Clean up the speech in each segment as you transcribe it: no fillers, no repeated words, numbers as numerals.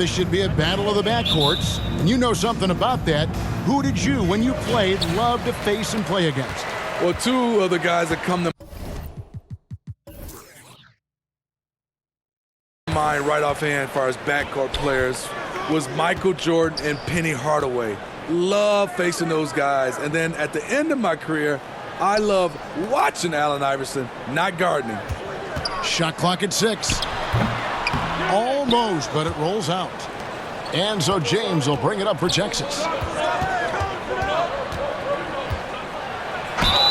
This should be a battle of the backcourts, and you know something about that. Who did you, when you played, love to face and play against? Well, two of the guys that come to mind right offhand as far as backcourt players was Michael Jordan and Penny Hardaway. Love facing those guys. And then at the end of my career, I love watching Allen Iverson, not gardening. Shot clock at 6. Almost, but it rolls out. And so James will bring it up for Texas.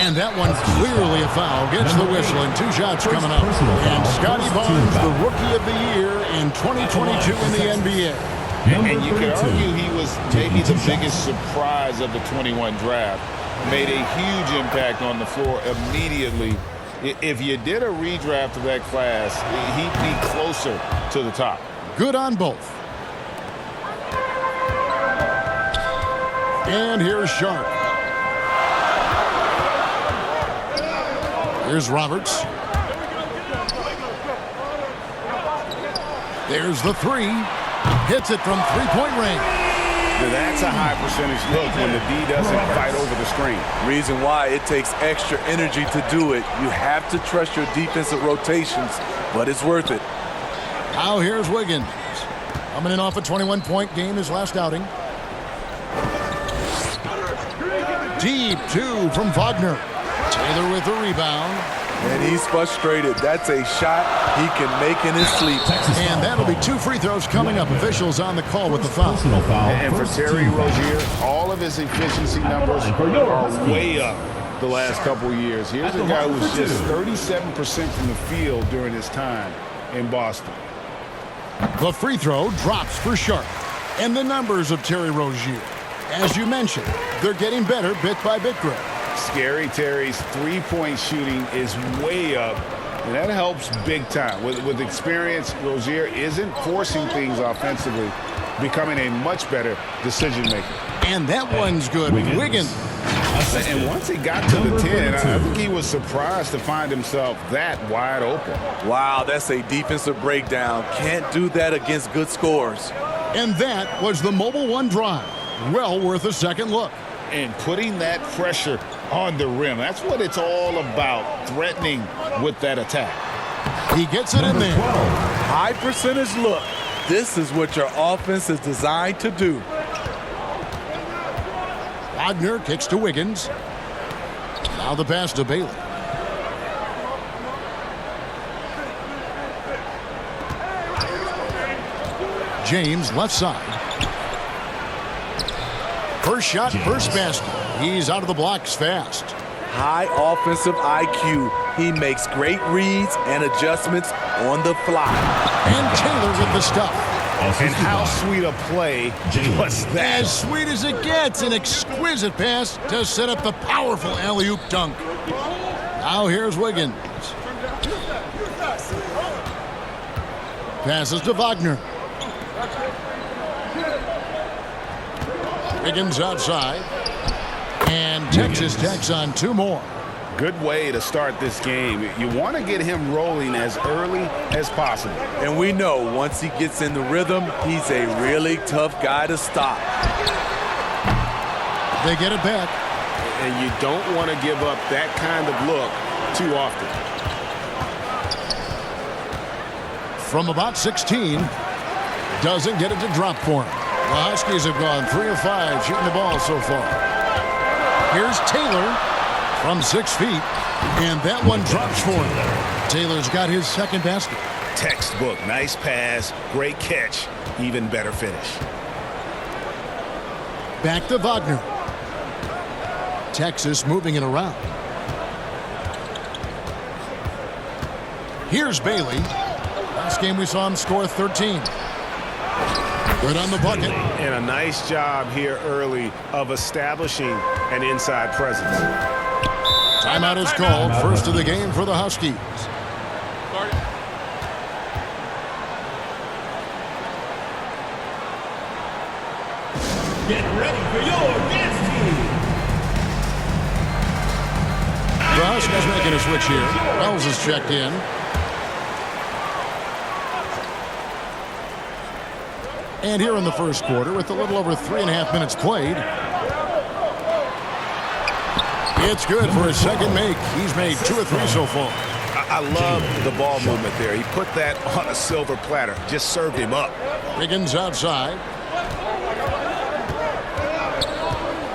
And that one clearly a foul. Gets the whistle and 2 shots coming up. And Scottie Barnes, the Rookie of the Year in 2022 in the NBA. And you could argue he was maybe the biggest surprise of the 21 draft. Made a huge impact on the floor immediately. If you did a redraft of that class, he'd be closer to the top. Good on both. And here's Sharp. Here's Roberts. There's the 3. Hits it from three-point range. That's a high percentage look when the D doesn't fight over the screen. Reason why it takes extra energy to do it. You have to trust your defensive rotations, but it's worth it. Now here's Wiggins. Coming in off a 21-point game his last outing. Deep 2 from Wagner. Taylor with the rebound. And he's frustrated. That's a shot he can make in his sleep. And that'll be 2 free throws coming up. Officials on the call with the foul. And for Terry Rozier, all of his efficiency numbers are way up the last couple of years. Here's a guy who was just 37% from the field during his time in Boston. The free throw drops for Sharp. And the numbers of Terry Rozier, as you mentioned, they're getting better bit by bit, Greg. Scary Terry's three-point shooting is way up, and that helps big time. With experience, Rozier isn't forcing things offensively, becoming a much better decision maker. And that one's good. Wiggins. And once he got to the 10, I think he was surprised to find himself that wide open. Wow, that's a defensive breakdown. Can't do that against good scores. And that was the Mobile One drive. Well worth a second look. And putting that pressure on the rim. That's what it's all about, threatening with that attack. He gets it in there. High percentage look. This is what your offense is designed to do. Wagner kicks to Wiggins. Now the pass to Bailey. James left side. First shot, first basket. He's out of the blocks fast. High offensive IQ. He makes great reads and adjustments on the fly. And Taylor with the stuff. And how sweet a play was that? As sweet as it gets, an exquisite pass to set up the powerful alley-oop dunk. Now here's Wiggins. Passes to Wagner. Wiggins outside. And Texas tacks on 2 more. Good way to start this game. You want to get him rolling as early as possible. And we know once he gets in the rhythm, he's a really tough guy to stop. They get it back. And you don't want to give up that kind of look too often. From about 16, doesn't get it to drop for him. The Huskies have gone 3 of 5 shooting the ball so far. Here's Taylor from 6 feet, and that one drops for him. Taylor's got his second basket. Textbook, nice pass, great catch, even better finish. Back to Wagner. Texas moving it around. Here's Bailey. Last game we saw him score 13. Good on the bucket. And a nice job here early of establishing an inside presence. Timeout is called. First of the game for the Huskies. Get ready for your dance team. The Huskies making a switch here. Wells is checked in. And here in the first quarter, with a little over 3.5 minutes played, it's good for his second make. He's made 2 or 3 so far. I love the ball movement there. He put that on a silver platter. Just served him up. Wiggins outside.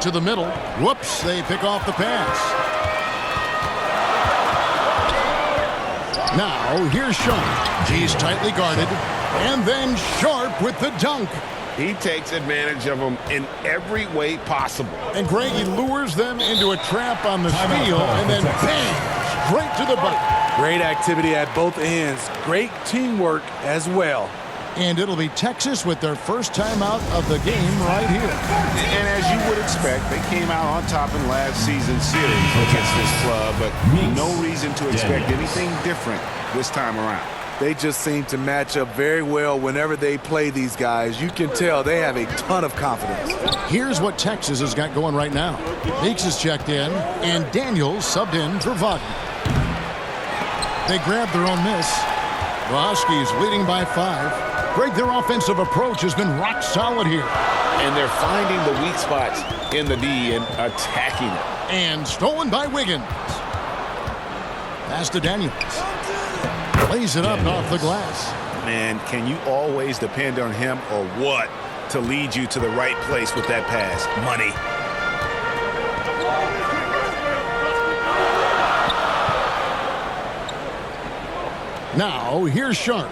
To the middle. Whoops, they pick off the pass. Now, here's Sharp. He's tightly guarded. And then Sharp with the dunk. He takes advantage of them in every way possible. And Greg, he lures them into a trap on the steal, and then bang, straight to the bucket. Great activity at both ends. Great teamwork as well. And it'll be Texas with their first timeout of the game right here. And as you would expect, they came out on top in last season's series against this club, but no reason to expect anything different this time around. They just seem to match up very well whenever they play these guys. You can tell they have a ton of confidence. Here's what Texas has got going right now. Meeks is checked in, and Daniels subbed in for Wagner. They grabbed their own miss. The Huskies leading by 5. Greg, their offensive approach has been rock solid here. And they're finding the weak spots in the D and attacking it. And stolen by Wiggins. Pass to Daniels. Lays it up and off the glass. Man, can you always depend on him or what to lead you to the right place with that pass? Money. Now, here's Sharp.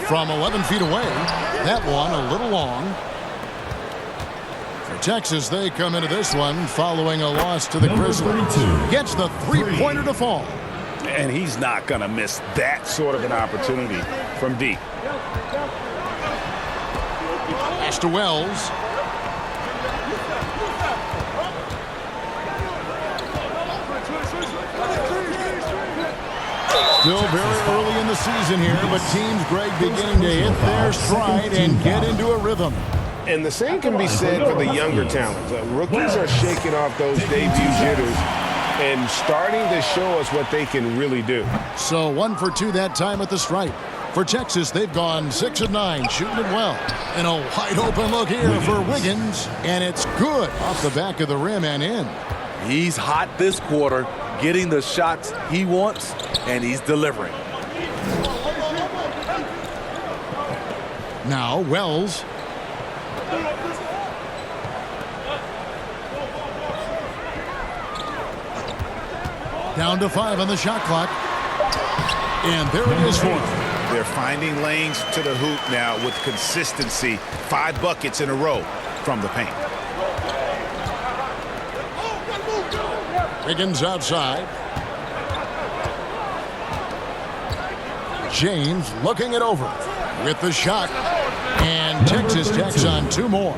From 11 feet away. That one a little long. For Texas, they come into this one following a loss to the Grizzlies. Gets the three-pointer to fall. And he's not going to miss that sort of an opportunity from deep. Pass to Wells. Still very early in the season here, but teams, Greg, beginning to hit their stride and get into a rhythm. And the same can be said for the younger talents. Rookies are shaking off those debut jitters and starting to show us what they can really do. So 1 for 2 that time at the stripe. For Texas, they've gone 6 of 9, shooting it well. And a wide open look here for Wiggins, and it's good off the back of the rim and in. He's hot this quarter, getting the shots he wants, and he's delivering. Now Wells. Down to 5 on the shot clock. And there it is for him. They're finding lanes to the hoop now with consistency. 5 buckets in a row from the paint. Wiggins outside. James looking it over with the shot. And Texas tacks on 2 more.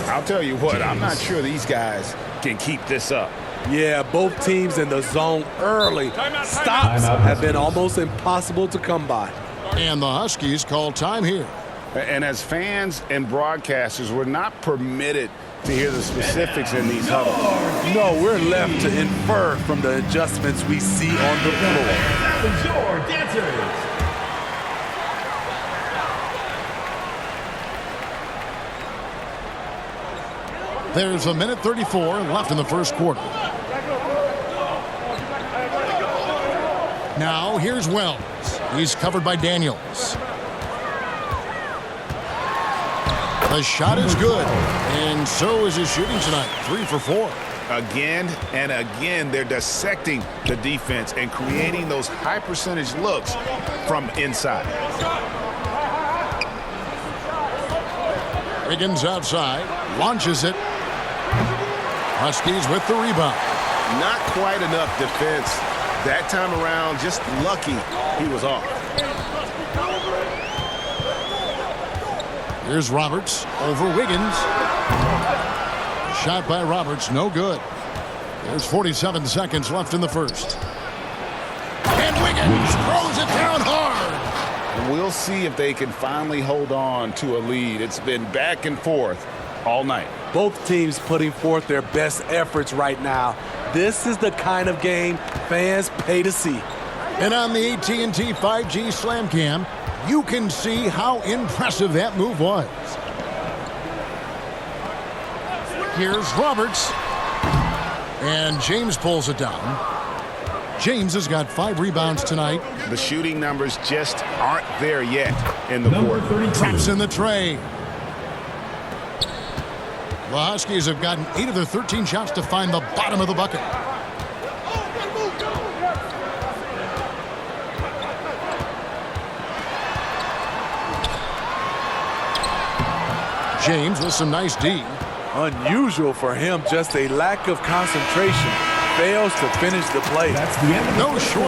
I'll tell you what, I'm not sure these guys can keep this up. Yeah, both teams in the zone early. Stops have been almost impossible to come by. And the Huskies call time here. And as fans and broadcasters, we're not permitted to hear the specifics in these huddles. No, we're left to infer from the adjustments we see on the floor. Your dancers. There's a minute 34 left in the first quarter. Now here's Wells. He's covered by Daniels. The shot is good, and so is his shooting tonight. 3 for 4. Again and again, they're dissecting the defense and creating those high percentage looks from inside. Wiggins outside, launches it. Huskies with the rebound. Not quite enough defense that time around. Just lucky he was off. Here's Roberts over Wiggins. Shot by Roberts, no good. There's 47 seconds left in the first. And Wiggins throws it down hard. We'll see if they can finally hold on to a lead. It's been back and forth all night. Both teams putting forth their best efforts right now. This is the kind of game fans pay to see. And on the AT&T 5G Slam Cam, you can see how impressive that move was. Here's Roberts. And James pulls it down. James has got 5 rebounds tonight. The shooting numbers just aren't there yet in the quarter. Drops in the tray. The Huskies have gotten 8 of their 13 shots to find the bottom of the bucket. James with some nice D. Unusual for him, just a lack of concentration. Fails to finish the play. That's the end of the No short.